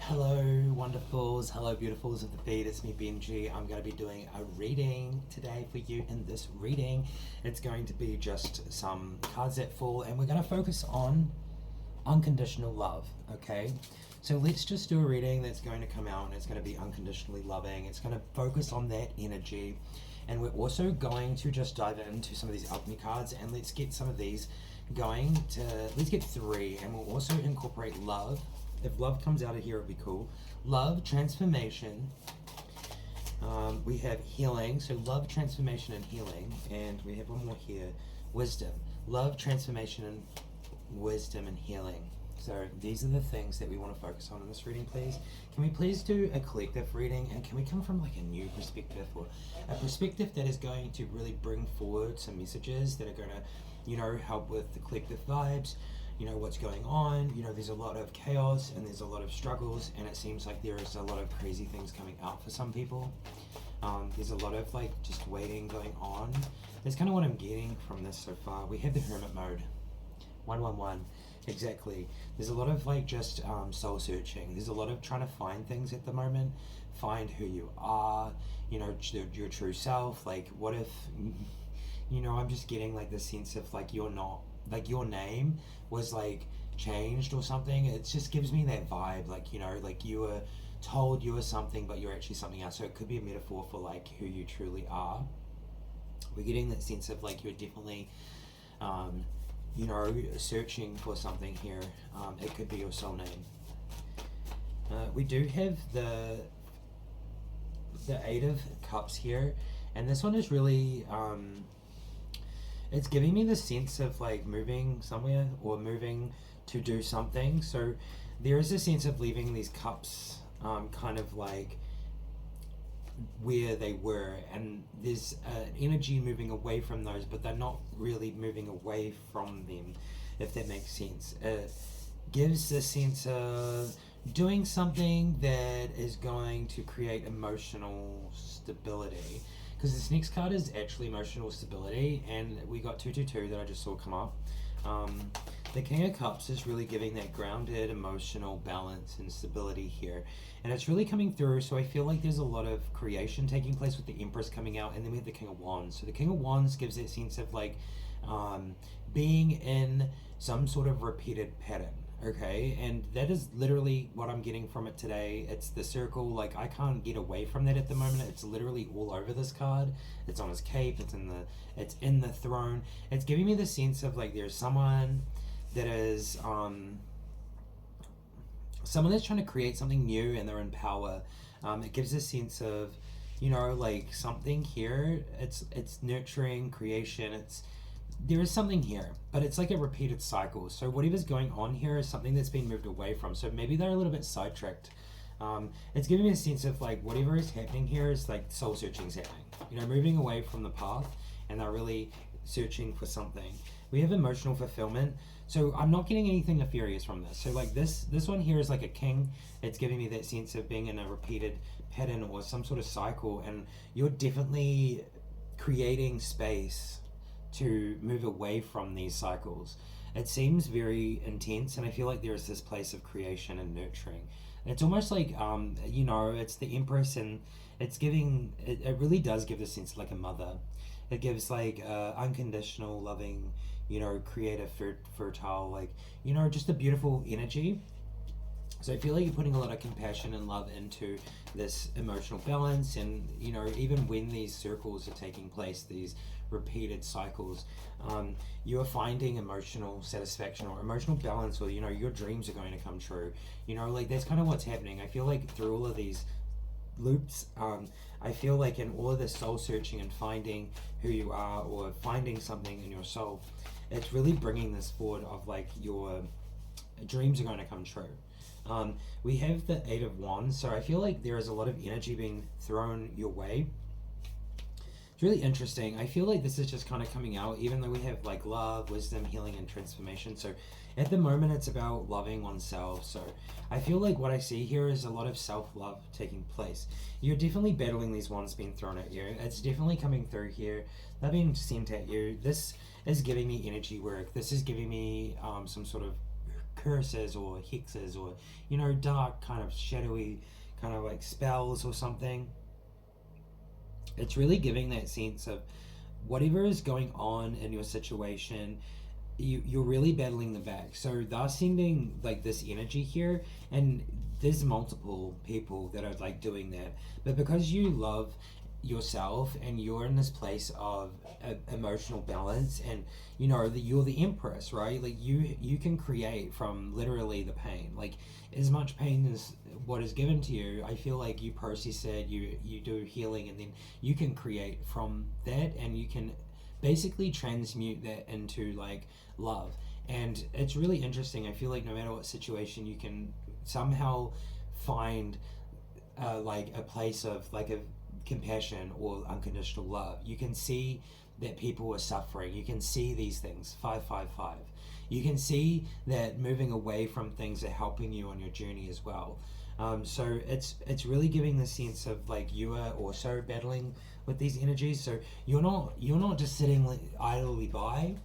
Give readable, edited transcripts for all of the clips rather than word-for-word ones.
Hello, wonderfuls. Hello, beautifuls of the feed. It's me, Benji. I'm going to be doing a reading today for you. In this reading, it's going to be just some cards that fall, and we're going to focus on unconditional love. Okay, so let's just do a reading that's going to come out, and it's going to be unconditionally loving. It's going to focus on that energy, and we're also going to just dive into some of these alchemy cards, and let's get some of these going. Let's get three, and we'll also incorporate love. If love comes out of here, it'd be cool. Love, transformation. We have healing. So love, transformation, and healing. And we have one more here. Wisdom. Love, transformation, and wisdom and healing. So these are the things that we want to focus on in this reading, please. Can we please do a collective reading, and can we come from like a new perspective, or a perspective that is going to really bring forward some messages that are going to, help with the collective vibes, what's going on. There's a lot of chaos and there's a lot of struggles, and it seems like there is a lot of crazy things coming out for some people. There's a lot of like just waiting going on. That's kind of what I'm getting from this so far. We have the hermit mode, 111. Exactly. There's a lot of like just soul searching. There's a lot of trying to find things at the moment. Find who you are, your true self. Like, what if, I'm just getting like the sense of like you're not, like your name was like changed or something. It just gives me that vibe, like, like you were told you were something, but you're actually something else. So it could be a metaphor for like who you truly are. We're getting that sense of like you're definitely, searching for something here. It could be your soul name. We do have the Eight of Cups here, and this one is really it's giving me the sense of like moving somewhere or moving to do something. So there is a sense of leaving these cups kind of like where they were, and there's energy moving away from those, but they're not really moving away from them, if that makes sense. It gives a sense of doing something that is going to create emotional stability, because this next card is actually emotional stability, and we got 222 that I just saw come up. The King of Cups is really giving that grounded emotional balance and stability here, and it's really coming through. So I feel like there's a lot of creation taking place with the Empress coming out, and then we have the King of Wands. So the King of Wands gives that sense of like being in some sort of repeated pattern. Okay, and that is literally what I'm getting from it today. It's the circle. Like, I can't get away from that at the moment. It's literally all over this card. It's on his cape. It's in the throne. It's giving me the sense of like there's someone that is someone that's trying to create something new, and they're in power. It gives a sense of like something here. It's nurturing creation. There is something here, but it's like a repeated cycle. So whatever's going on here is something that's been moved away from. So maybe they're a little bit sidetracked. It's giving me a sense of like whatever is happening here is like soul searching is happening. Moving away from the path, and they're really searching for something. We have emotional fulfillment. So I'm not getting anything nefarious from this. So like this one here is like a king. It's giving me that sense of being in a repeated pattern or some sort of cycle, and you're definitely creating space to move away from these cycles. It seems very intense, and I feel like there is this place of creation and nurturing. It's almost like it's the Empress, and it's giving it really does give the sense of like a mother. It gives like unconditional loving, creative, fertile, like just a beautiful energy. So I feel like you're putting a lot of compassion and love into this emotional balance, and even when these circles are taking place, these repeated cycles, you are finding emotional satisfaction or emotional balance, or your dreams are going to come true. Like that's kind of what's happening. I feel like through all of these loops, I feel like in all of this soul searching and finding who you are, or finding something in your soul, it's really bringing this forward of like your dreams are going to come true. We have the Eight of Wands, so I feel like there is a lot of energy being thrown your way. It's really interesting. I feel like this is just kind of coming out, even though we have like love, wisdom, healing, and transformation. So at the moment, it's about loving oneself. So I feel like what I see here is a lot of self-love taking place. You're definitely battling these wands being thrown at you. It's definitely coming through here. They're being sent at you. This is giving me energy work. This is giving me some sort of curses or hexes or, you know, dark kind of shadowy kind of like spells or something. It's really giving that sense of whatever is going on in your situation, you're really battling the back. So they're sending like this energy here, and there's multiple people that are like doing that. But because you love yourself and you're in this place of emotional balance, and you know that you're the empress, right? Like you can create from literally the pain. Like as much pain as what is given to you, I feel like you process it, you do healing, and then you can create from that, and you can basically transmute that into like love. And it's really interesting. I feel like no matter what situation, you can somehow find like a place of like a compassion or unconditional love. You can see that people are suffering. You can see these things. 555. You can see that moving away from things are helping you on your journey as well. So it's really giving the sense of like you are also battling with these energies. So you're not just sitting idly by.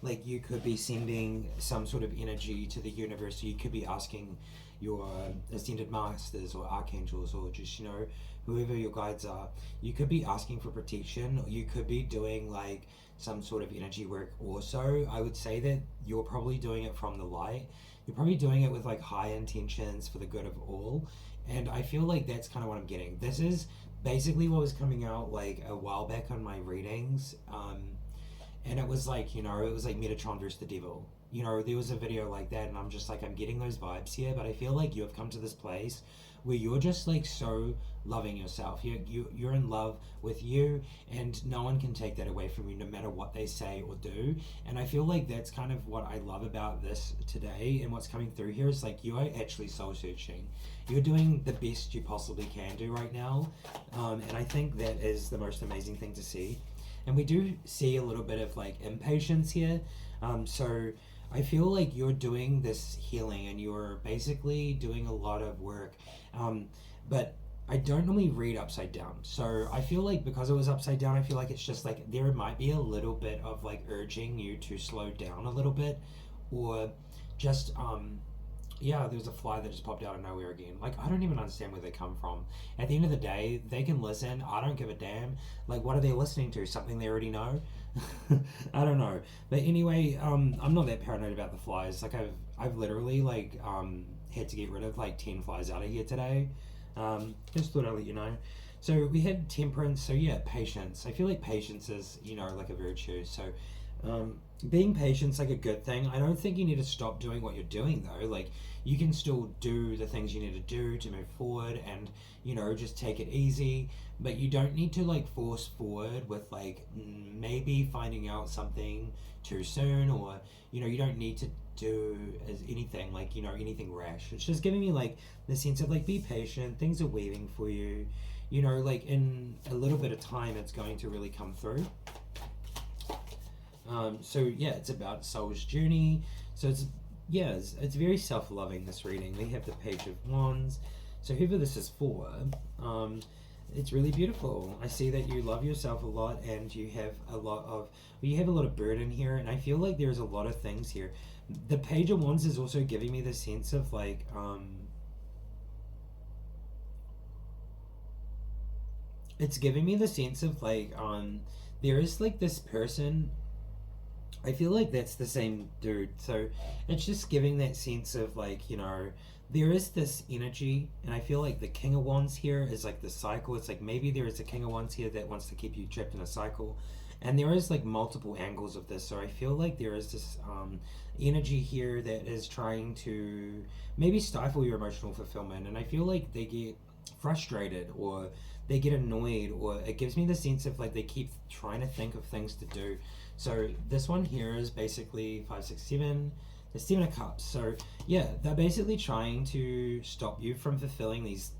Like you could be sending some sort of energy to the universe. You could be asking your ascended masters or archangels or just, you know, whoever your guides are. You could be asking for protection, or you could be doing like some sort of energy work also. I would say that you're probably doing it from the light. You're probably doing it with like high intentions for the good of all. And I feel like that's kind of what I'm getting. This is basically what was coming out like a while back on my readings. And it was like, you know, it was like Metatron versus the devil. You know, there was a video like that, and I'm just like, I'm getting those vibes here. But I feel like you have come to this place where you're just like so loving yourself. You're in love with you, and no one can take that away from you, no matter what they say or do. And I feel like that's kind of what I love about this today, and what's coming through here is like you are actually soul searching. You're doing the best you possibly can do right now, and I think that is the most amazing thing to see. And we do see a little bit of like impatience here. So I feel like you're doing this healing and you're basically doing a lot of work. But I don't normally read upside down. So I feel like because it was upside down, I feel like it's just like there might be a little bit of like urging you to slow down a little bit, or just yeah, there's a fly that just popped out of nowhere again. Like, I don't even understand where they come from. At the end of the day, they can listen. I don't give a damn. Like, what are they listening to? Something they already know? I don't know. But anyway, I'm not that paranoid about the flies. Like, I've literally, like, had to get rid of, like, 10 flies out of here today. Just thought I'd let you know. So we had temperance. So, yeah, patience. I feel like patience is, you know, like a virtue. So, being patient's like a good thing. I don't think you need to stop doing what you're doing though. Like you can still do the things you need to do to move forward, and you know, just take it easy. But you don't need to like force forward with like maybe finding out something too soon, or you know, you don't need to do as anything like, you know, anything rash. It's just giving me like the sense of like be patient. Things are weaving for you. You know, like in a little bit of time, it's going to really come through. So yeah, it's about soul's journey. So it's very self-loving, this reading. We have the Page of Wands. So whoever this is for, it's really beautiful. I see that you love yourself a lot, and you have a lot of burden here, and I feel like there's a lot of things here. The Page of Wands is also giving me the sense of like it's giving me the sense of like there is like this person. I feel like that's the same dude. So it's just giving that sense of like, you know, there is this energy, and I feel like the King of Wands here is like the cycle. It's like maybe there is a King of Wands here that wants to keep you trapped in a cycle, and there is like multiple angles of this. So I feel like there is this energy here that is trying to maybe stifle your emotional fulfillment, and I feel like they get frustrated, or they get annoyed, or it gives me the sense of like they keep trying to think of things to do. So this one here is basically 5, 6, 7, the 7 of Cups. So yeah, they're basically trying to stop you from fulfilling these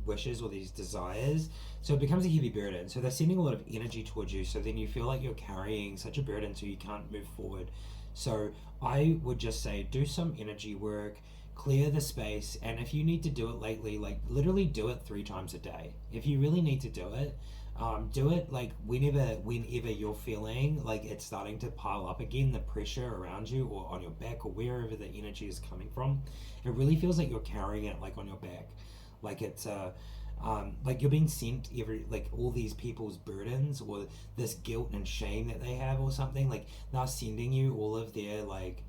wishes or these desires. So it becomes a heavy burden. So they're sending a lot of energy towards you. So then you feel like you're carrying such a burden, so you can't move forward. So I would just say do some energy work, clear the space. And if you need to do it lately, like literally do it 3 times a day. If you really need to do it like whenever you're feeling like it's starting to pile up again, the pressure around you or on your back or wherever the energy is coming from. It really feels like you're carrying it like on your back, like it's like you're being sent every like all these people's burdens or this guilt and shame that they have or something. Like they're sending you all of their like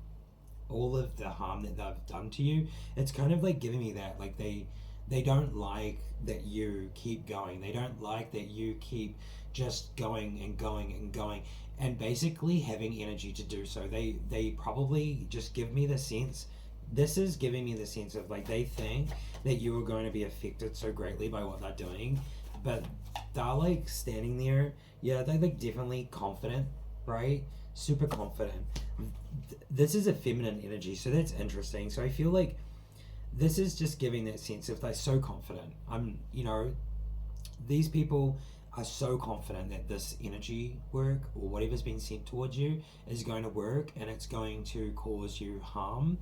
all of the harm that they've done to you. It's kind of like giving me that like they don't like that you keep going. They don't like that you keep just going and going and going and basically having energy to do so. They probably just give me the sense, this is giving me the sense of like they think that you are going to be affected so greatly by what they're doing, but they're like standing there. Yeah, they're like definitely confident, right? Super confident. This is a feminine energy, so that's interesting. So I feel like this is just giving that sense of they're so confident. These people are so confident that this energy work or whatever's been sent towards you is going to work and it's going to cause you harm.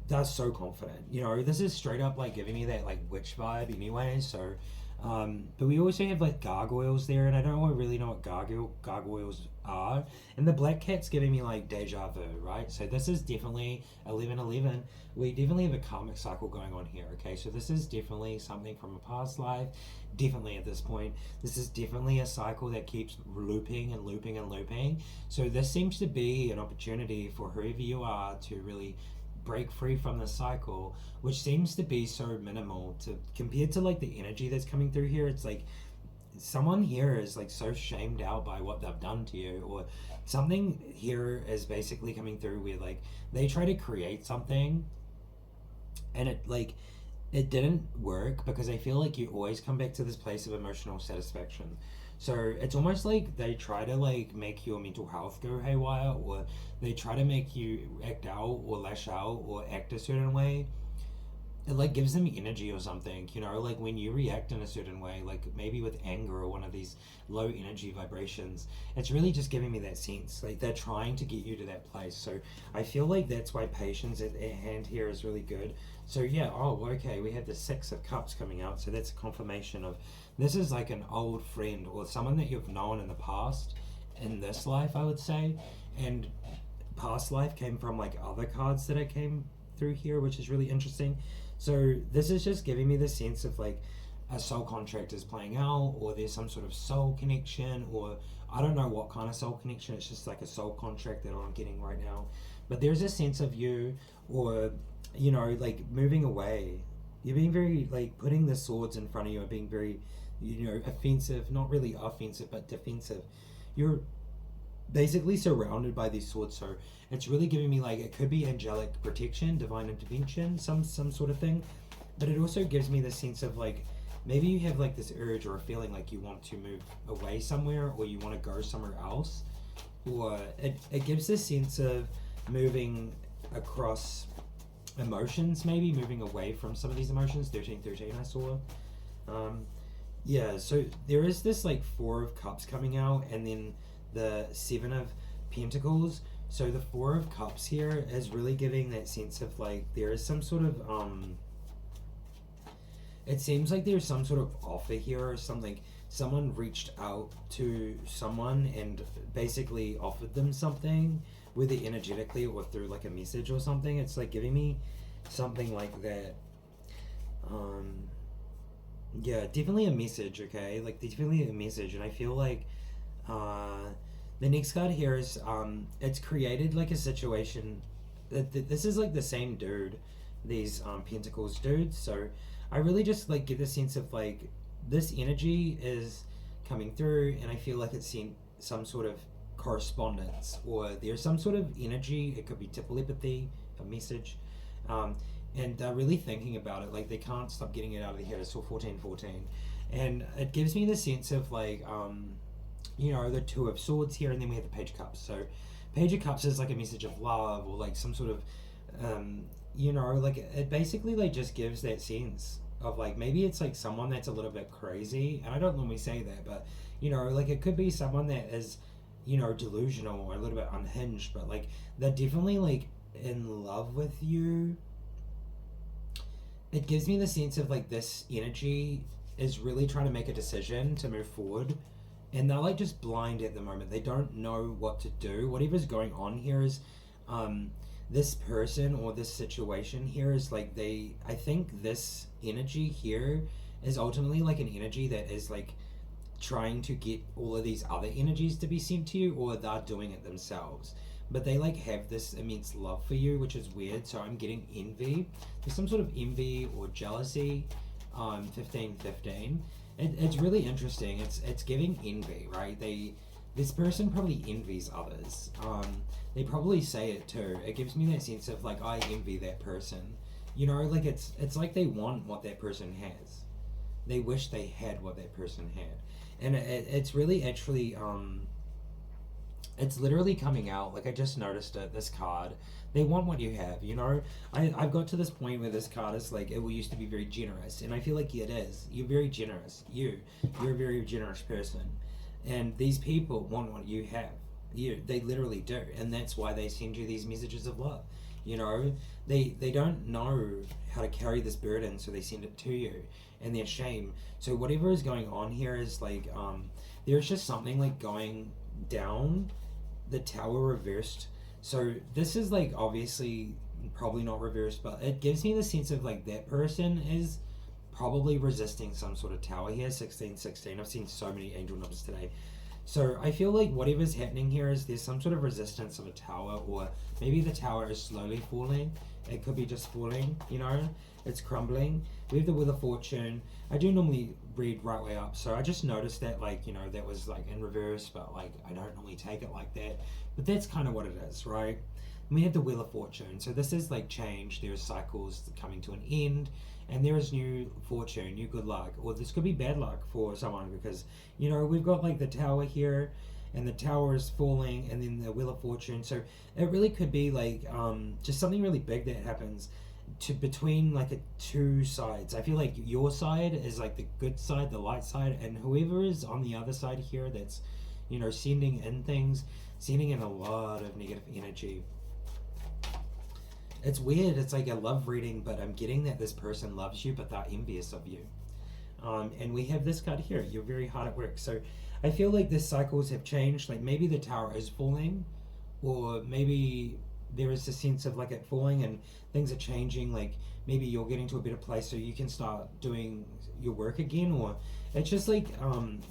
They're so confident. This is straight up like giving me that like witch vibe anyway. So, but we also have like gargoyles there, and I don't really know what gargoyles are. And the black cat's giving me like deja vu, right? So this is definitely 1111. We definitely have a karmic cycle going on here, okay? So this is definitely something from a past life. Definitely at this point, this is definitely a cycle that keeps looping and looping and looping. So this seems to be an opportunity for whoever you are to really break free from the cycle, which seems to be so minimal to compared to like the energy that's coming through here. It's like someone here is like so shamed out by what they've done to you, or something here is basically coming through where like they try to create something and it didn't work, because I feel like you always come back to this place of emotional satisfaction. So it's almost like they try to like make your mental health go haywire, or they try to make you act out or lash out or act a certain way. It like gives them energy or something, like when you react in a certain way, like maybe with anger or one of these low energy vibrations, it's really just giving me that sense like they're trying to get you to that place. So I feel like that's why patience at hand here is really good. So yeah, okay, we have the 6 of Cups coming out, so that's a confirmation of this is like an old friend or someone that you've known in the past, in this life I would say. And past life came from like other cards that I came through here, which is really interesting. So this is just giving me the sense of like a soul contract is playing out, or there's some sort of soul connection, or I don't know what kind of soul connection. It's just like a soul contract that I'm getting right now. But there's a sense of you, or like moving away. You're being very like putting the swords in front of you and being very offensive, not really offensive but defensive. You're basically surrounded by these swords, so it's really giving me like it could be angelic protection, divine intervention, some sort of thing. But it also gives me the sense of like maybe you have like this urge or a feeling like you want to move away somewhere, or you want to go somewhere else, or it gives this sense of moving across emotions, maybe moving away from some of these emotions. 1313 I saw. Yeah, so there is this like 4 of Cups coming out, and then the 7 of Pentacles. So the 4 of Cups here is really giving that sense of like there is some sort of it seems like there's some sort of offer here or something. Someone reached out to someone and basically offered them something, whether energetically or through like a message or something. It's like giving me something like that. Yeah, definitely a message, okay? Like definitely a message. And I feel like the next card here is it's created like a situation. This is like the same dude, these Pentacles dudes. So I really just like get the sense of like this energy is coming through, and I feel like it's sent some sort of correspondence, or there's some sort of energy. It could be telepathy, a message, and they're really thinking about it. Like they can't stop getting it out of their head. I saw 1414, and it gives me the sense of like the 2 of Swords here, and then we have the Page of Cups. So Page of Cups is like a message of love, or like some sort of like it basically like just gives that sense of like maybe it's like someone that's a little bit crazy, and I don't normally say that, but like it could be someone that is delusional or a little bit unhinged, but like they're definitely like in love with you. it gives me the sense of like this energy is really trying to make a decision to move forward, and they're like just blind at the moment. They don't know what to do. Whatever's going on here is, um, this person or this situation here is like I think this energy here is ultimately like an energy that is like trying to get all of these other energies to be sent to you, or they're doing it themselves. But they like have this immense love for you, which is weird. So I'm getting envy. There's some sort of envy or jealousy. 1515. It's really interesting. It's giving envy, right? This person probably envies others. They probably say it too. It gives me that sense of like I envy that person. You know, like it's like they want what that person has. They wish they had what that person had, and it's really actually it's literally coming out. Like I just noticed it. This card, they want what you have. You know, I've got to this point where this card is like it used to be very generous, and I feel like it is. You're very generous. You're a very generous person, and these people want what you have. They literally do, and that's why they send you these messages of love. You know, they don't know how to carry this burden, so they send it to you, and they're ashamed. So whatever is going on here is like there's just something like going down the tower reversed. So this is like obviously probably not reversed, but it gives me the sense of like that person is probably resisting some sort of tower here. 1616. I've seen so many angel numbers today. So I feel like whatever's happening here is there's some sort of resistance of a tower, or maybe the tower is slowly falling. It could be just falling, you know, it's crumbling. We have the Wheel of Fortune. I do normally read right way up, so I just noticed that, like, you know, that was like in reverse, but like I don't normally take it like that. But that's kind of what it is, right? And we have the Wheel of Fortune. So this is like change. There's cycles coming to an end, and there is new fortune, new good luck, or this could be bad luck for someone because, you know, we've got like the tower here, and the tower is falling, and then the Wheel of Fortune. So it really could be like just something really big that happens to between like two sides. I feel like your side is like the good side, the light side, and whoever is on the other side here that's, you know, sending in things, sending in a lot of negative energy. It's weird. It's like a love reading, but I'm getting that this person loves you, but they're envious of you. And we have this card here. You're very hard at work. So I feel like the cycles have changed. Like maybe the tower is falling, or maybe there is a sense of like it falling and things are changing. Like maybe you're getting to a better place so you can start doing your work again, or it's just like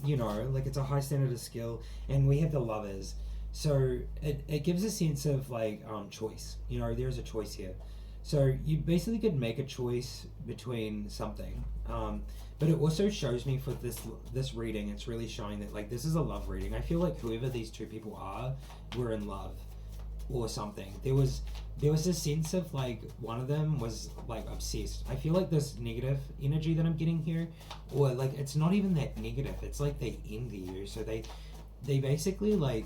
you know, like it's a high standard of skill. And we have the Lovers. So it gives a sense of like choice. You know, there's a choice here. So you basically could make a choice between something. But it also shows me for this reading, it's really showing that like this is a love reading. I feel like whoever these two people are were in love or something. There was a sense of like one of them was like obsessed. I feel like this negative energy that I'm getting here, or like it's not even that negative. It's like they envy you. So they basically like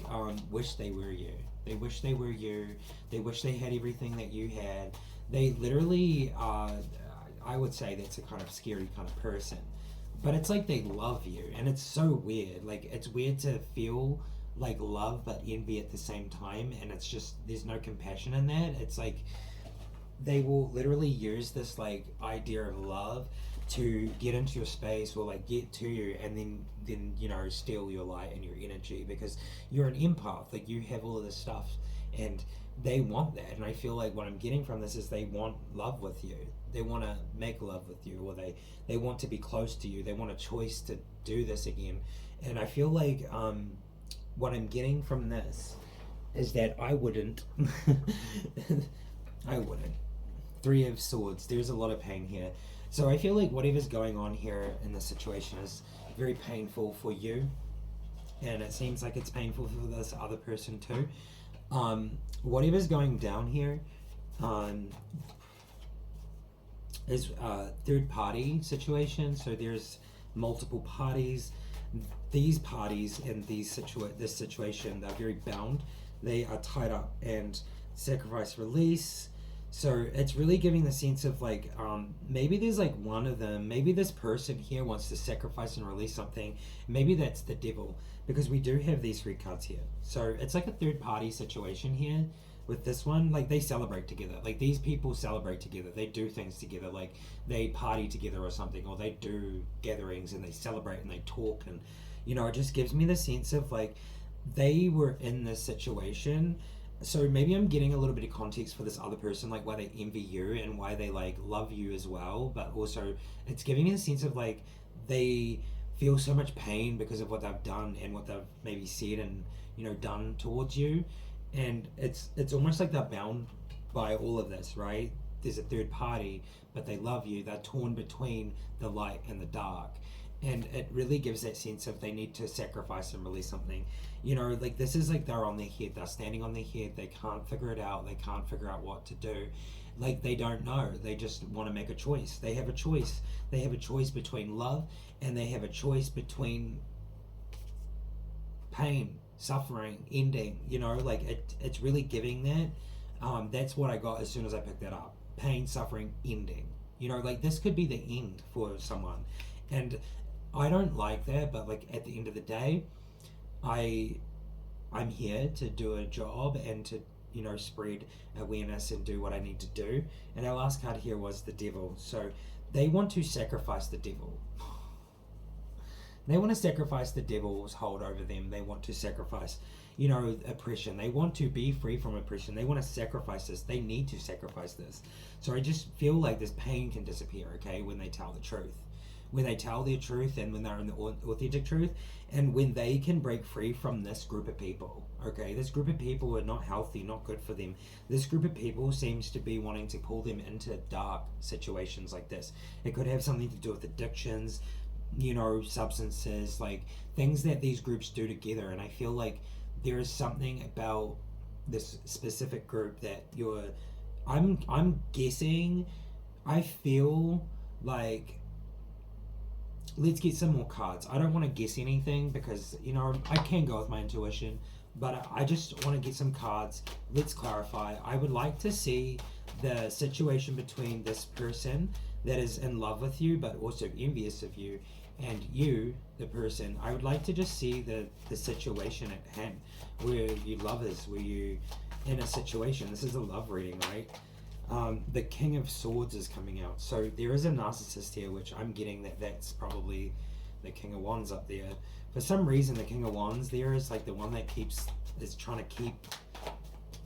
wish they were you. They wish they were you. They wish they had everything that you had. They literally I would say that's a kind of scary kind of person. But it's like they love you, and it's so weird. Like it's weird to feel like love but envy at the same time, and it's just there's no compassion in that. It's like they will literally use this like idea of love to get into your space or like get to you, and then you know, steal your light and your energy because you're an empath. Like you have all of this stuff, and they want that. And I feel like what I'm getting from this is they want love with you. They want to make love with you, or they want to be close to you. They want a choice to do this again. And I feel like what I'm getting from this is that I wouldn't. I wouldn't. Three of Swords. There's a lot of pain here. So I feel like whatever's going on here in this situation is very painful for you, and it seems like it's painful for this other person too. Whatever's going down here is a third party situation. So there's multiple parties. These parties in this situation, they're very bound. They are tied up, and sacrifice, release. So it's really giving the sense of like maybe there's like one of them, maybe this person here wants to sacrifice and release something. Maybe that's the devil, because we do have these three cards here. So it's like a third party situation here. with this one, like they celebrate together. Like these people celebrate together. They do things together. Like they party together or something, or they do gatherings and they celebrate and they talk, and it just gives me the sense of like they were in this situation. So maybe I'm getting a little bit of context for this other person, like why they envy you and why they like love you as well. But also, it's giving me a sense of like they feel so much pain because of what they've done and what they've maybe said and done towards you, and it's almost like they're bound by all of this, right? There's a third party, but they love you. They're torn between the light and the dark, and it really gives that sense of they need to sacrifice and release something. Like this is like they're on their head. They're standing on their head. They can't figure it out. They can't figure out what to do. Like they don't know. They just want to make a choice. They have a choice. They have a choice between love, and they have a choice between pain, suffering, ending. Like it's really giving that. That's what I got as soon as I picked that up. Pain, suffering, ending. Like this could be the end for someone, and I don't like that. But like at the end of the day, I'm here to do a job and to spread awareness and do what I need to do. And our last card here was the devil. So they want to sacrifice the devil. They want to sacrifice the devil's hold over them. They want to sacrifice, oppression. They want to be free from oppression. They want to sacrifice this. They need to sacrifice this. So I just feel like this pain can disappear, okay, when they tell the truth. When they tell their truth and when they're in the authentic truth, and when they can break free from this group of people, okay? This group of people are not healthy, not good for them. This group of people seems to be wanting to pull them into dark situations like this. It could have something to do with addictions, substances, like things that these groups do together. And I feel like there is something about this specific group that I'm guessing, I feel like, let's get some more cards. I don't want to guess anything because, I can go with my intuition, but I just want to get some cards. Let's clarify. I would like to see the situation between this person that is in love with you but also envious of you, and you, the person. I would like to just see the situation at hand where you lovers, where you in a situation. This is a love reading, right? The King of Swords is coming out. So there is a narcissist here, which I'm getting that's probably the King of Wands up there. For some reason, the King of Wands there is like the one that is trying to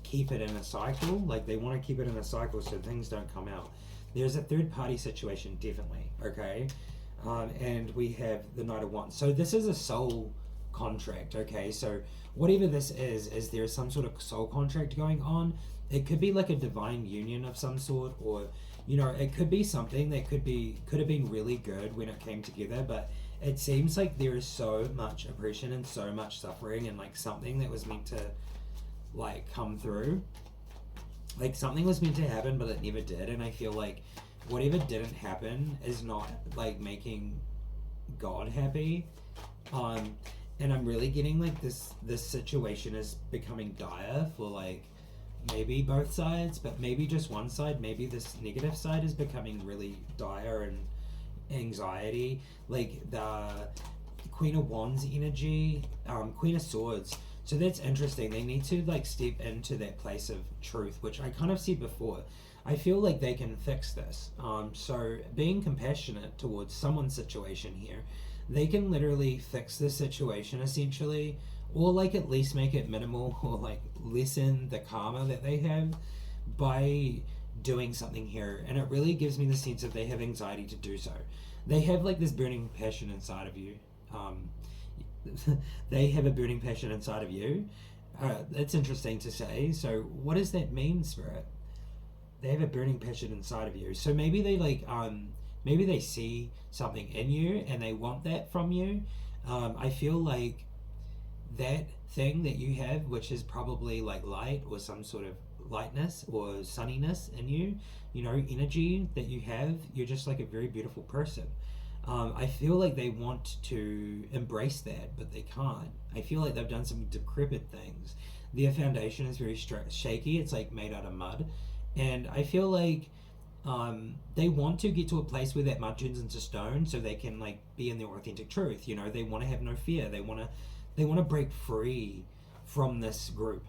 keep it in a cycle. Like they want to keep it in a cycle so things don't come out. There's a third party situation, definitely, okay? And we have the Knight of Wands. So this is a soul contract, okay? So whatever this is there some sort of soul contract going on. It could be like a divine union of some sort, or it could be something that could have been really good when it came together, but it seems like there is so much oppression and so much suffering, and like something that was meant to like come through, like something was meant to happen but it never did. And I feel like whatever didn't happen is not like making God happy. And I'm really getting like this situation is becoming dire for like maybe both sides, but maybe just one side. Maybe this negative side is becoming really dire and anxiety. Like the Queen of Wands energy, Queen of Swords. So that's interesting. They need to like step into that place of truth, which I kind of said before. I feel like they can fix this. So being compassionate towards someone's situation here, they can literally fix the situation essentially, or like at least make it minimal, or like lessen the karma that they have by doing something here. And it really gives me the sense that they have anxiety to do so. They have like this burning passion inside of you. They have a burning passion inside of you. That's interesting to say. So what does that mean, Spirit? They have a burning passion inside of you. So maybe they like maybe they see something in you and they want that from you. I feel like that thing that you have, which is probably like light or some sort of lightness or sunniness in you, energy that you have, you're just like a very beautiful person. I feel like they want to embrace that, but they can't. I feel like they've done some decrepit things. Their foundation is very shaky. It's like made out of mud. And I feel like they want to get to a place where that mud turns into stone so they can like be in their authentic truth. They want to have no fear. They want to break free from this group.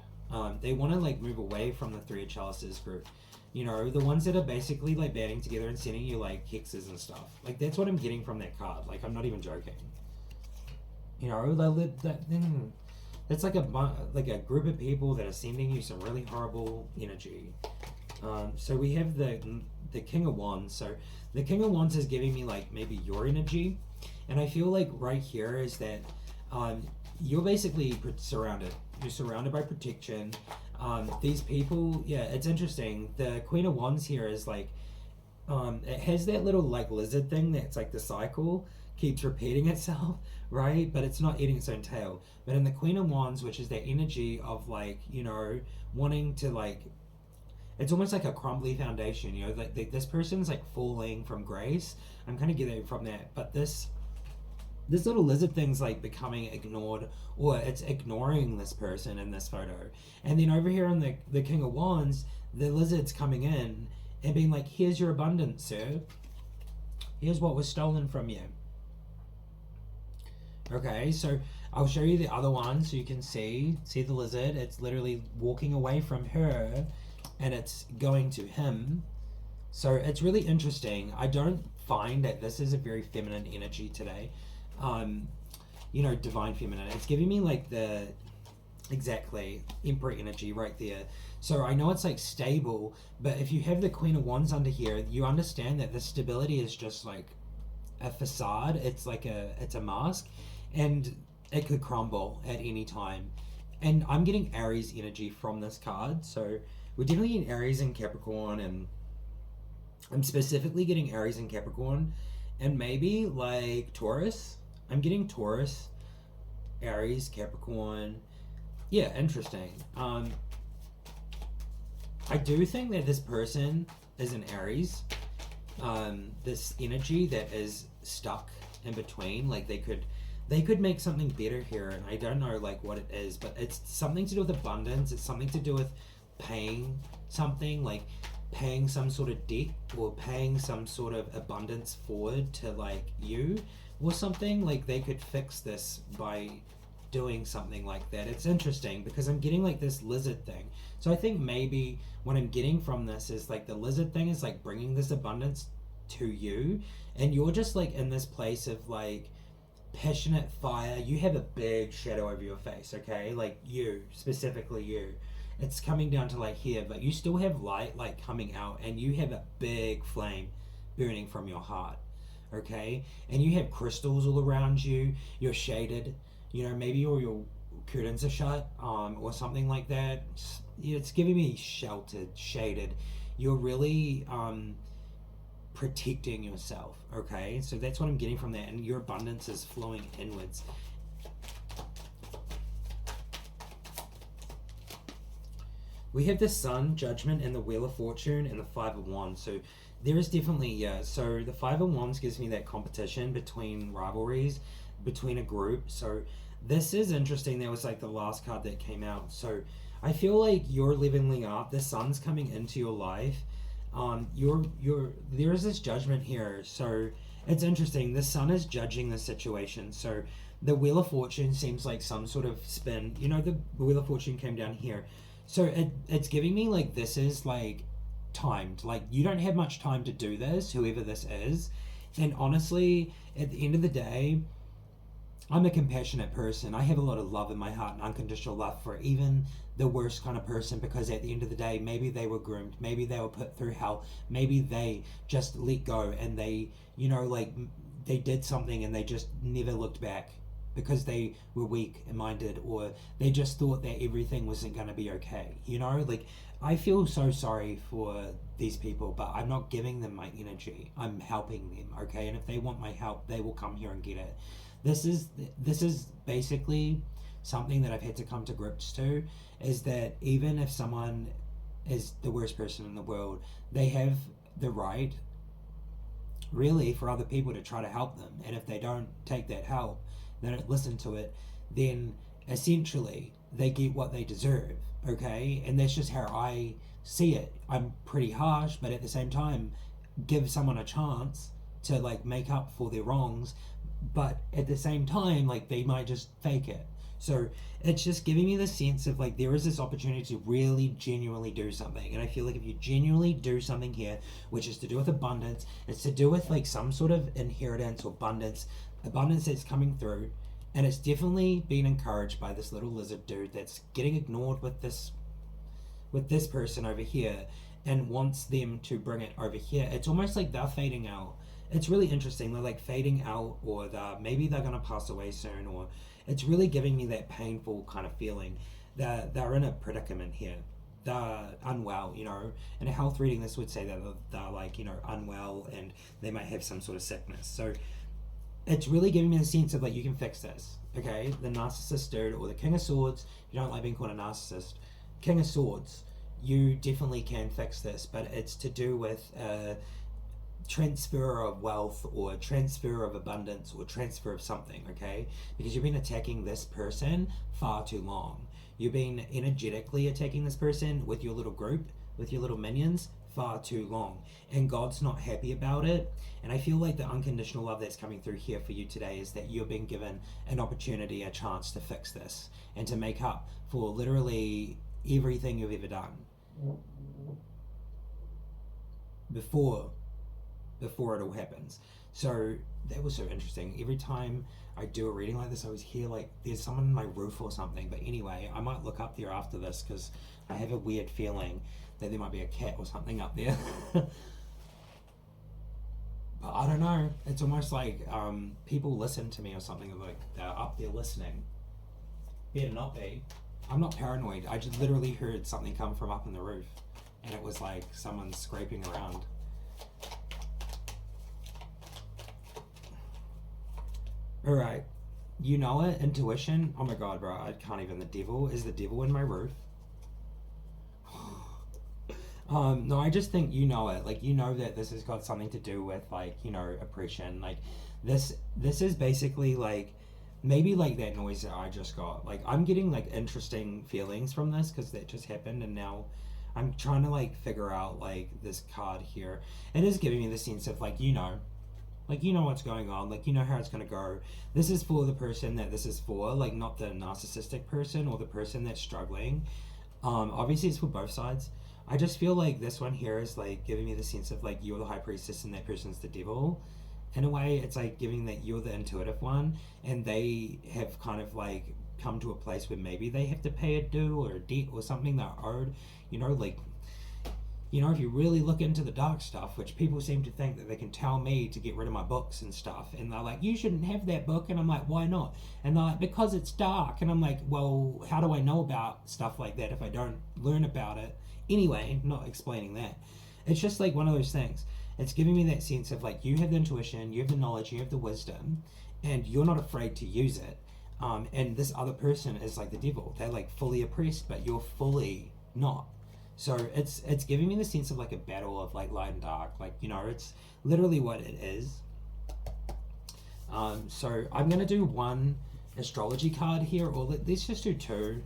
They want to like move away from the Three of Chalices group. You know, the ones that are basically like banding together and sending you like hexes and stuff. Like that's what I'm getting from that card. Like I'm not even joking. You know, that's like a group of people that are sending you some really horrible energy. So we have the King of Wands. So the King of Wands is giving me like maybe your energy, and I feel like right here is that you're basically surrounded. You're surrounded by protection. These people, yeah, it's interesting. The Queen of Wands here is like, it has that little like lizard thing that's like the cycle keeps repeating itself, right? But it's not eating its own tail. But in the Queen of Wands, which is that energy of like, you know, wanting to like, it's almost like a crumbly foundation, you know, like this person's like falling from grace. I'm kind of getting from that, but this little lizard thing's like becoming ignored, or it's ignoring this person in this photo. And then over here on the King of Wands, the lizard's coming in and being like, here's your abundance, sir. Here's what was stolen from you. Okay, so I'll show you the other one so you can see the lizard. It's literally walking away from her and it's going to him. So it's really interesting. I don't find that this is a very feminine energy today. You know, divine feminine. It's giving me like the exactly Emperor energy right there. So I know it's like stable, but if you have the Queen of Wands under here, you understand that the stability is just like a facade. It's like it's a mask, and it could crumble at any time. And I'm getting Aries energy from this card, so we're definitely getting Aries and Capricorn, and I'm specifically getting Aries and Capricorn, and maybe like Taurus. I'm getting Taurus, Aries, Capricorn. Yeah, interesting. I do think that this person is an Aries. This energy that is stuck in between, like they could make something better here, and I don't know like what it is, but it's something to do with abundance. It's something to do with paying something, like paying some sort of debt or paying some sort of abundance forward to like you or something. Like they could fix this by doing something like that. It's interesting because I'm getting like this lizard thing. So I think maybe what I'm getting from this is like the lizard thing is like bringing this abundance to you, and you're just like in this place of like passionate fire. You have a big shadow over your face, okay? Like you, specifically you. It's coming down to like here, but you still have light like coming out, and you have a big flame burning from your heart, okay? And you have crystals all around you. You're shaded, you know, maybe all your curtains are shut, or something like that. It's giving me sheltered, shaded. You're really protecting yourself, okay? So that's what I'm getting from that, and your abundance is flowing inwards. We have the Sun, Judgment, and the Wheel of Fortune, and the Five of Wands. So there is definitely, yeah, so the Five of Wands gives me that competition between rivalries, between a group. So this is interesting. That was like the last card that came out. So I feel like you're leveling up. The Sun's coming into your life. There is this judgment here. So it's interesting. The Sun is judging the situation. So the Wheel of Fortune seems like some sort of spin. You know, the Wheel of Fortune came down here. So it's giving me like this is like timed. Like you don't have much time to do this, whoever this is. And honestly, at the end of the day, I'm a compassionate person. I have a lot of love in my heart and unconditional love for even the worst kind of person, because at the end of the day, maybe they were groomed, maybe they were put through hell, maybe they just let go and they, you know, like they did something and they just never looked back because they were weak-minded, or they just thought that everything wasn't going to be okay. You know, like I feel so sorry for these people, but I'm not giving them my energy. I'm helping them, okay? And if they want my help, they will come here and get it. This is basically something that I've had to come to grips to, is that even if someone is the worst person in the world, they have the right really for other people to try to help them. And if they don't take that help, they don't listen to it, then essentially they get what they deserve, okay? And that's just how I see it. I'm pretty harsh, but at the same time, give someone a chance to like make up for their wrongs, but at the same time, like they might just fake it. So it's just giving me the sense of like there is this opportunity to really genuinely do something. And I feel like if you genuinely do something here, which is to do with abundance, it's to do with like some sort of inheritance or abundance that's coming through. And it's definitely been encouraged by this little lizard dude that's getting ignored with this person over here and wants them to bring it over here. It's almost like they're fading out. It's really interesting. They're like fading out, or maybe they're gonna pass away soon, or it's really giving me that painful kind of feeling that they're in a predicament here. They're unwell, you know. In a health reading, this would say that they're like, you know, unwell and they might have some sort of sickness. So it's really giving me the sense of like you can fix this. Okay, the narcissist dude or the King of Swords. You don't like being called a narcissist. King of Swords, you definitely can fix this, but it's to do with transfer of wealth or transfer of abundance or transfer of something, okay? Because you've been attacking this person far too long. You've been energetically attacking this person with your little group, with your little minions, far too long. And God's not happy about it. And I feel like the unconditional love that's coming through here for you today is that you're being given an opportunity, a chance to fix this and to make up for literally everything you've ever done before it all happens. So that was so interesting. Every time I do a reading like this, I always hear like there's someone in my roof or something. But anyway, I might look up there after this because I have a weird feeling that there might be a cat or something up there. But I don't know. It's almost like people listen to me or something. Like they're up there listening. Better not be. I'm not paranoid. I just literally heard something come from up in the roof, and it was like someone scraping around. All right, you know it. Intuition. Oh my god, bro! I can't even. The devil is the devil in my roof. No, I just think you know it. Like you know that this has got something to do with like you know oppression. Like this is basically like maybe like that noise that I just got. Like I'm getting like interesting feelings from this because that just happened, and now I'm trying to like figure out like this card here. It is giving me the sense of like you know what's going on, like you know how it's going to go. This is for the person that this is for, like not the narcissistic person or the person that's struggling. Obviously it's for both sides. I just feel like this one here is like giving me the sense of like you're the high priestess and that person's the devil. In a way, it's like giving that you're the intuitive one and they have kind of like come to a place where maybe they have to pay a due or a debt or something they're owed. You know, like you know, if you really look into the dark stuff, which people seem to think that they can tell me to get rid of my books and stuff, and they're like, you shouldn't have that book, and I'm like, why not? And they're like, because it's dark, and I'm like, well, how do I know about stuff like that if I don't learn about it? Anyway, not explaining that. It's just like one of those things. It's giving me that sense of like, you have the intuition, you have the knowledge, you have the wisdom, and you're not afraid to use it. And this other person is like the devil. They're like fully oppressed, but you're fully not. So it's giving me the sense of like a battle of like light and dark, like you know it's literally what it is. So I'm gonna do one astrology card here, or let's just do two,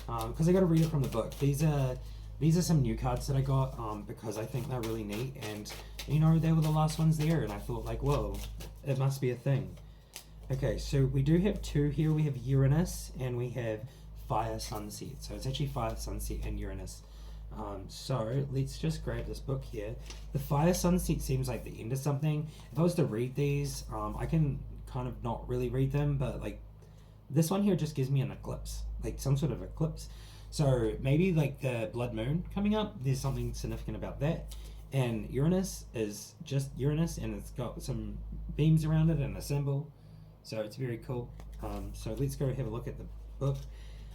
because I got to read it from the book. These are some new cards that I got because I think they're really neat, and you know they were the last ones there, and I thought like whoa, it must be a thing. Okay, so we do have two here. We have Uranus and we have Fire Sunset. So it's actually Fire Sunset and Uranus. So let's just grab this book here. The Fire Sunset seems like the end of something. If I was to read these, I can kind of not really read them, but like this one here just gives me an eclipse, like some sort of eclipse. So maybe like the blood moon coming up, there's something significant about that. And Uranus is just Uranus, and it's got some beams around it and a symbol. So it's very cool. So let's go have a look at the book.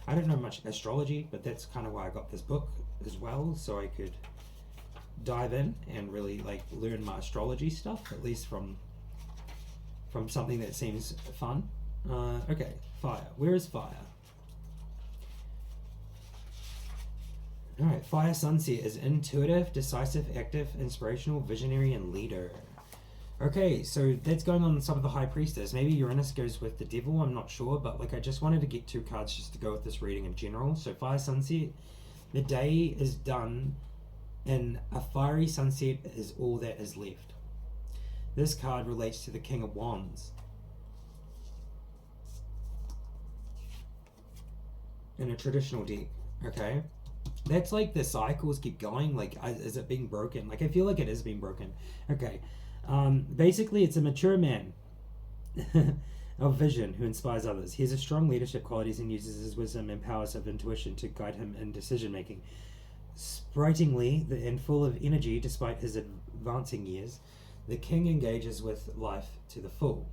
I don't know much astrology, but that's kind of why I got this book as well, so I could dive in and really like learn my astrology stuff, at least from something that seems fun. Okay, fire. Where is fire? Alright, Fire Sunset is intuitive, decisive, active, inspirational, visionary, and leader. Okay, so that's going on some of the High Priestess. Maybe Uranus goes with the devil, I'm not sure, but like I just wanted to get two cards just to go with this reading in general. So Fire Sunset, the day is done, and a fiery sunset is all that is left. This card relates to the King of Wands. in a traditional deck. Okay, that's like the cycles keep going. Like, is it being broken? Like, I feel like it is being broken. Okay, basically, it's a mature man of vision who inspires others. He has a strong leadership qualities and uses his wisdom and powers of intuition to guide him in decision making. Spritingly and full of energy despite his advancing years, the king engages with life to the full.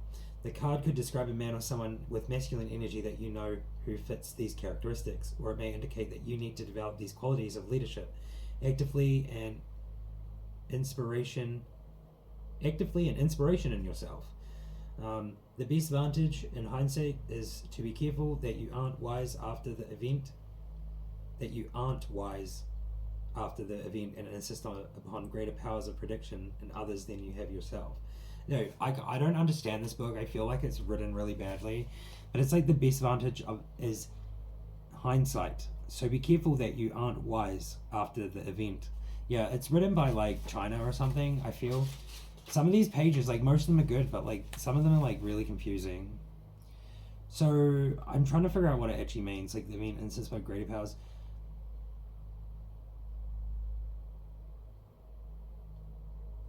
The card could describe a man or someone with masculine energy that you know who fits these characteristics, or it may indicate that you need to develop these qualities of leadership actively and inspiration in yourself. The best advantage in hindsight is to be careful that you aren't wise after the event, and insist upon greater powers of prediction in others than you have yourself. No, I don't understand this book. I feel like it's written really badly, but it's like the best advantage is hindsight. So be careful that you aren't wise after the event. Yeah, it's written by like China or something, I feel. Some of these pages, like most of them are good, but like some of them are like really confusing. So I'm trying to figure out what it actually means. Like, I mean, insist by greater powers.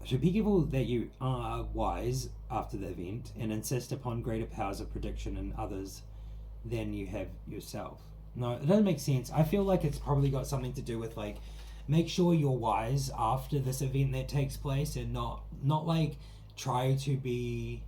So be careful that you are wise after the event and insist upon greater powers of prediction in others than you have yourself. No, it doesn't make sense. I feel like it's probably got something to do with like, make sure you're wise after this event that takes place, and not like try to be,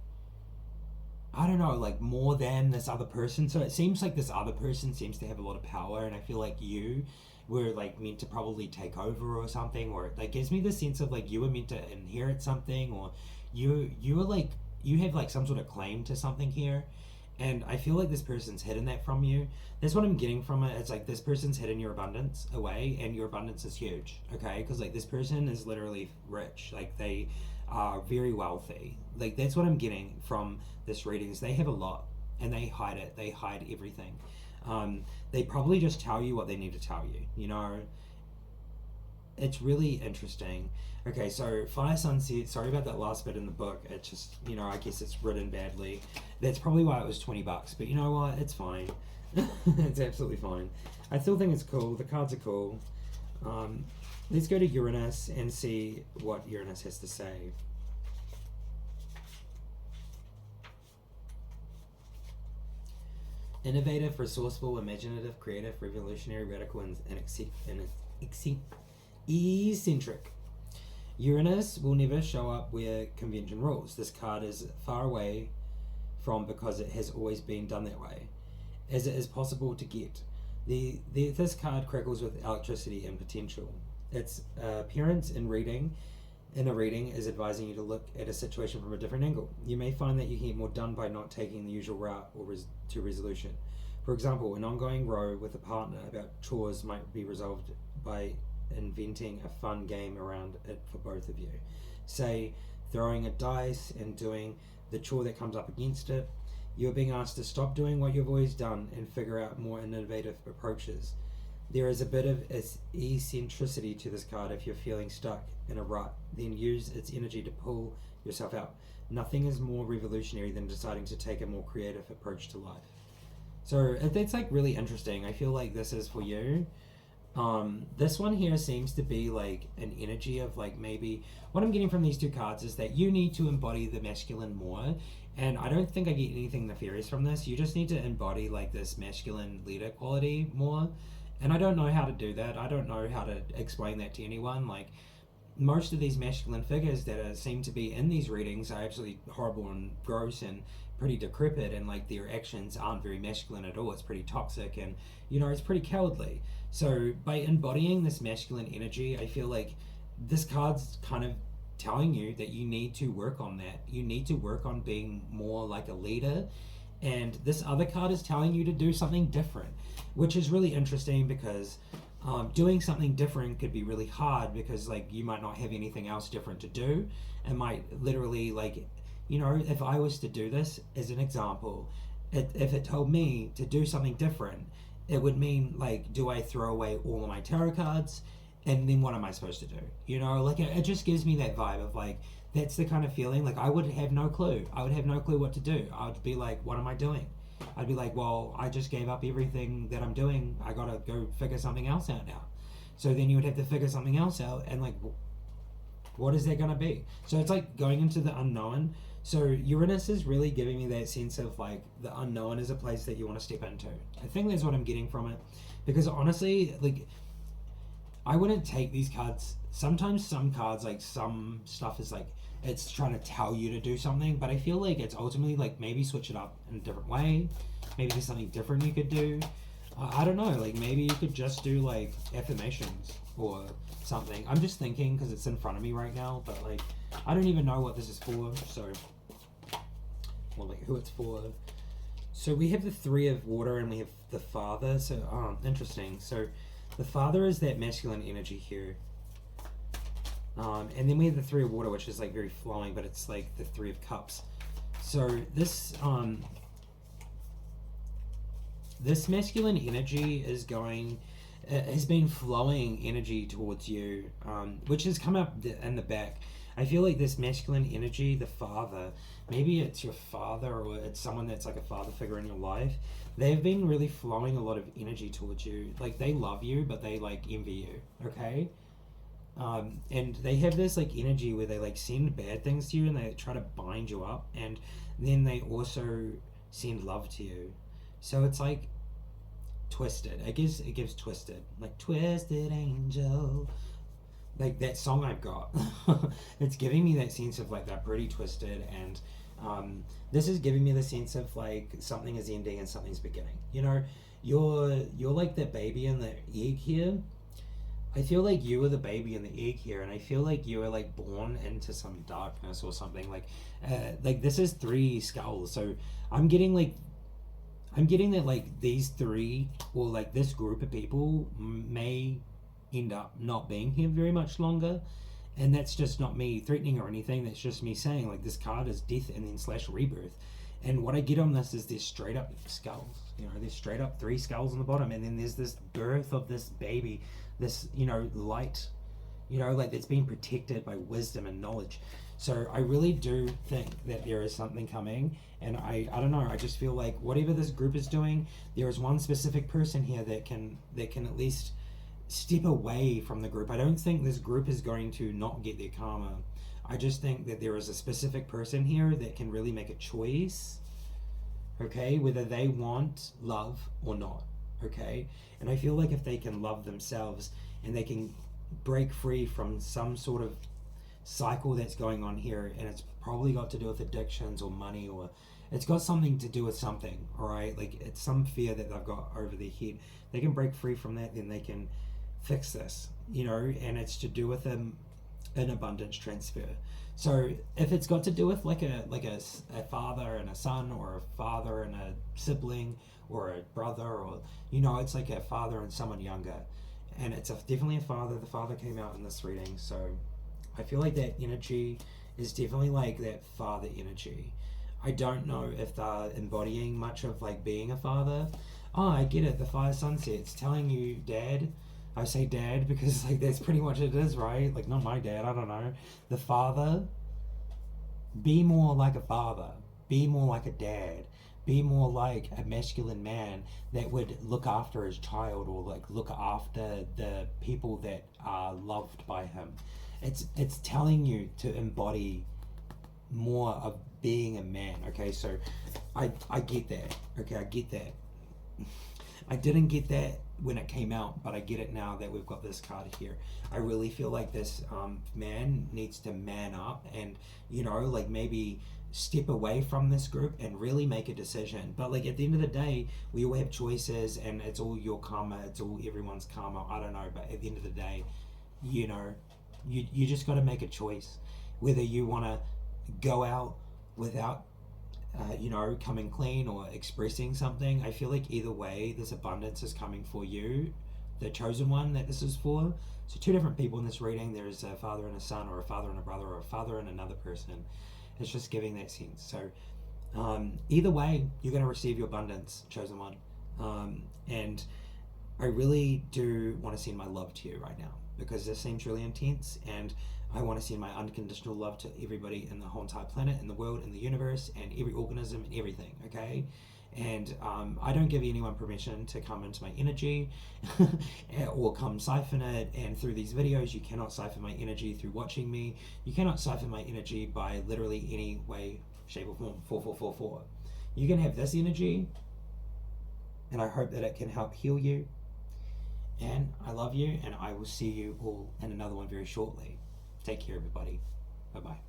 I don't know, like more than this other person. So it seems like this other person seems to have a lot of power, and I feel like you were like meant to probably take over or something, or it like gives me the sense of like you were meant to inherit something, or you were like, you have like some sort of claim to something here. And I feel like this person's hidden that from you. That's what I'm getting from it. It's like this person's hidden your abundance away, and your abundance is huge, okay? Because like this person is literally rich. Like they are very wealthy. Like that's what I'm getting from this reading, is they have a lot and they hide it. They hide everything. They probably just tell you what they need to tell you, you know? It's really interesting. Okay, so Fire Sunset, sorry about that last bit in the book. It's just, you know, I guess it's written badly. That's probably why it was $20, but you know what? It's fine. It's absolutely fine. I still think it's cool. The cards are cool. Let's go to Uranus and see what Uranus has to say. Innovative, resourceful, imaginative, creative, revolutionary, radical, and eccentric. Uranus will never show up where convention rules. This card is far away from because it has always been done that way, as it is possible to get. This card crackles with electricity and potential. Its appearance in a reading is advising you to look at a situation from a different angle. You may find that you can get more done by not taking the usual route to resolution. For example, an ongoing row with a partner about chores might be resolved by inventing a fun game around it for both of you. Say, throwing a dice and doing the chore that comes up against it. You're being asked to stop doing what you've always done and figure out more innovative approaches. There is a bit of eccentricity to this card. If you're feeling stuck in a rut, then use its energy to pull yourself out. Nothing is more revolutionary than deciding to take a more creative approach to life. So that's like really interesting. I feel like this is for you. This one here seems to be like an energy of like, maybe what I'm getting from these two cards is that you need to embody the masculine more. And I don't think I get anything nefarious from this. You just need to embody like this masculine leader quality more. And I don't know how to do that. I don't know how to explain that to anyone. Like, most of these masculine figures that seem to be in these readings are absolutely horrible and gross and pretty decrepit, and like their actions aren't very masculine at all. It's pretty toxic, and you know, it's pretty cowardly. So by embodying this masculine energy, I feel like this card's kind of telling you that you need to work on that. You need to work on being more like a leader. And this other card is telling you to do something different, which is really interesting, because doing something different could be really hard, because like you might not have anything else different to do. It might literally, like, you know, if I was to do this as an example, if it told me to do something different, it would mean like, do I throw away all of my tarot cards, and then what am I supposed to do? You know, like it just gives me that vibe of like, that's the kind of feeling. Like I would have no clue. I would have no clue what to do. I would be like, what am I doing? I'd be like, well, I just gave up everything that I'm doing. I gotta go figure something else out now. So then you would have to figure something else out, and like, what is that gonna be? So it's like going into the unknown. So Uranus is really giving me that sense of like the unknown is a place that you want to step into. I think that's what I'm getting from it, because honestly, like, I wouldn't take these cards. Sometimes some cards, like some stuff is like it's trying to tell you to do something, but I feel like it's ultimately like maybe switch it up in a different way. Maybe there's something different you could do. I don't know, like maybe you could just do like affirmations or something. I'm just thinking because it's in front of me right now, but like I don't even know what this is for, so, or like who it's for. So we have the Three of Water and we have the Father. So interesting. So the Father is that masculine energy here. And then we have the Three of Water, which is like very flowing, but it's like the Three of Cups. So this masculine energy is going, has been flowing energy towards you, which has come up in the back. I feel like this masculine energy, the father, maybe it's your father or it's someone that's like a father figure in your life. They've been really flowing a lot of energy towards you. Like they love you, but they like envy you. Okay. And they have this like energy where they like send bad things to you and they try to bind you up, and then they also send love to you. So it's like twisted. It gives twisted, like twisted angel, like that song I've got. It's giving me that sense of like that pretty twisted, and this is giving me the sense of like something is ending and something's beginning. You know, you're like the baby in the egg here. I feel like you were the baby in the egg here, and I feel like you were like born into some darkness or something. Like this is three skulls, so I'm getting that like these three or like this group of people may end up not being here very much longer, and that's just not me threatening or anything. That's just me saying like this card is death and then slash rebirth, and what I get on this is there's straight up skulls. You know, there's straight up three skulls on the bottom, and then there's this birth of this baby, this, you know, light, you know, like it's being protected by wisdom and knowledge. So I really do think that there is something coming, and I don't know, I just feel like whatever this group is doing, there is one specific person here that can at least step away from the group. I don't think this group is going to not get their karma. I just think that there is a specific person here that can really make a choice, okay, whether they want love or not, okay? And I feel like if they can love themselves and they can break free from some sort of cycle that's going on here, and it's probably got to do with addictions or money, or it's got something to do with something, all right? Like it's some fear that they've got over their head. They can break free from that, then they can fix this, you know, and it's to do with an abundance transfer. So if it's got to do with like a father and a son, or a father and a sibling, or a brother, or, you know, it's like a father and someone younger, and it's definitely a father. The father came out in this reading, so I feel like that energy is definitely like that father energy. I don't know if they're embodying much of like being a father. Oh, I get it. The fire sunset's telling you, dad. I say dad because like that's pretty much it is, right? Like not my dad, I don't know. The father, be more like a father. Be more like a dad. Be more like a masculine man that would look after his child, or like look after the people that are loved by him. It's telling you to embody more of being a man, okay? So I get that, okay? I get that. I didn't get that when it came out, but I get it now that we've got this card here. I really feel like this man needs to man up and, you know, like maybe step away from this group and really make a decision. But like at the end of the day, we all have choices, and it's all your karma, it's all everyone's karma, I don't know, but at the end of the day, you know, you just got to make a choice whether you want to go out without you know, coming clean or expressing something. I feel like either way, this abundance is coming for you, the chosen one that this is for. So two different people in this reading. There's a father and a son, or a father and a brother, or a father and another person. It's just giving that sense. So either way, you're going to receive your abundance, chosen one. And I really do want to send my love to you right now, because this seems really intense, and I want to send my unconditional love to everybody in the whole entire planet, in the world, in the universe, and every organism and everything, okay? And I don't give anyone permission to come into my energy or come siphon it. And through these videos, you cannot siphon my energy through watching me. You cannot siphon my energy by literally any way, shape, or form. 4444. You can have this energy, and I hope that it can help heal you. And I love you, and I will see you all in another one very shortly. Take care, everybody. Bye-bye.